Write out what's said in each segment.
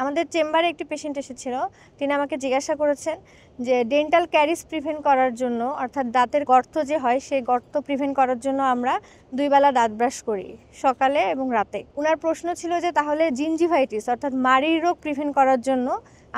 আমাদের চেম্বারে একটি পেশেন্ট এসেছিল। তিনি আমাকে জিজ্ঞাসা করেছেন যে ডেন্টাল ক্যারিস প্রিভেন্ট করার জন্য, অর্থাৎ দাঁতের গর্ত যে হয় সেই গর্ত প্রিভেন্ট করার জন্য আমরা 2 বেলা দাঁত ব্রাশ করি, সকালে এবং রাতে। উনার প্রশ্ন ছিল যে তাহলে জিঞ্জিভাইটিস অর্থাৎ মাড়ির রোগ প্রিভেন্ট করার জন্য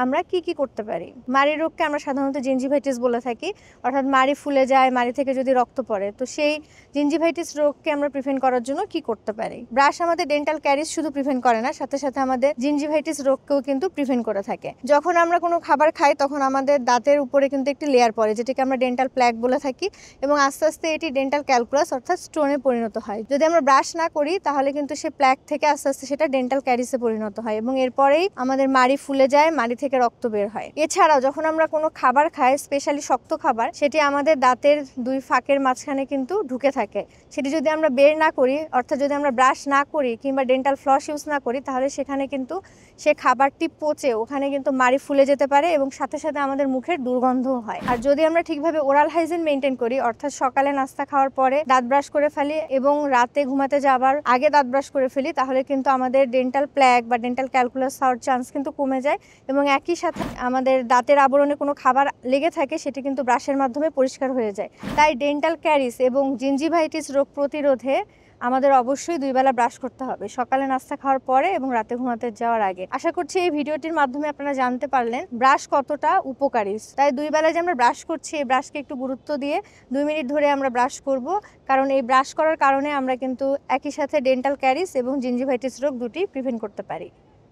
আমরা কি করতে পারি। মাড়ির রোগকে আমরা সাধারণত জিঞ্জিভাইটিস বলে থাকি, অর্থাৎ মাড়ি ফুলে যায়, মাড়ি থেকে যদি রক্ত পড়ে, তো সেই জিঞ্জিভাইটিস রোগকে আমরা প্রিভেন্ট করার জন্য কি করতে পারি। ব্রাশ আমাদের ডেন্টাল ক্যারিস শুধু প্রিভেন্ট করে না, সাথে সাথে আমাদের জিঞ্জিভাইটিস রোগকেও কিন্তু প্রিভেন্ট করে থাকে। যখন আমরা কোনো খাবার খাই তখন আমাদের দাঁতের উপরে কিন্তু একটি লেয়ার পড়ে, যেটাকে আমরা ডেন্টাল প্ল্যাক বলে থাকি, এবং আস্তে আস্তে এটি ডেন্টাল ক্যালকুলাস অর্থাৎ স্টোনে পরিণত হয়। যদি আমরা ব্রাশ না করি তাহলে কিন্তু সে প্ল্যাক থেকে আস্তে আস্তে সেটা ডেন্টাল ক্যারিসে পরিণত হয়, এবং এরপরেই আমাদের মাড়ি ফুলে যায়, মাড়ি থেকে রক্ত বের হয়। এছাড়াও যখন আমরা কোনো খাবার খাই, স্পেশালি শক্ত খাবার, সেটি আমাদের দাঁতের 2 ফাঁকের মাঝখানে কিন্তু ঢুকে থাকে। সেটি যদি আমরা বের না করি, অর্থাৎ যদি আমরা ব্রাশ না করি কিংবা ডেন্টাল ফ্লস ইউজ না করি, তাহলে সেখানে কিন্তু সে খাবারটি পচে ওখানে কিন্তু মাড়ি ফুলে যেতে পারে, এবং সাথে সাথে আমাদের মুখের দুর্গন্ধও হয়। আর যদি আমরা ঠিকভাবে ওরাল হাইজিন মেনটেন করি, অর্থাৎ সকালে নাস্তা খাওয়ার পরে দাঁত ব্রাশ করে ফেলি এবং রাতে ঘুমাতে যাবার আগে দাঁত ব্রাশ করে ফেলি, তাহলে কিন্তু আমাদের ডেন্টাল প্ল্যাক বা ডেন্টাল ক্যালকুলাস হওয়ার চান্স কিন্তু কমে যায়, এবং একই সাথে আমাদের দাঁতের আবরণে কোনো খাবার লেগে থাকে সেটি কিন্তু ব্রাশের মাধ্যমে পরিষ্কার হয়ে যায়। তাই ডেন্টাল ক্যারিস এবং জিঞ্জিভাইটিস রোগ প্রতিরোধে আমাদের অবশ্যই 2 বেলা ব্রাশ করতে হবে, সকালে নাস্তা খাওয়ার পরে এবং রাতে ঘুমাতে যাওয়ার আগে। আশা করছি এই ভিডিওটির মাধ্যমে আপনারা জানতে পারলেন ব্রাশ কতটা উপকারী। তাই 2 বেলায় যে আমরা ব্রাশ করছি, এই ব্রাশকে একটু গুরুত্ব দিয়ে 2 মিনিট ধরে আমরা ব্রাশ করব, কারণ এই ব্রাশ করার কারণে আমরা কিন্তু একই সাথে ডেন্টাল ক্যারিস এবং জিঞ্জিভাইটিস রোগ দুটি প্রিভেন্ট করতে পারি।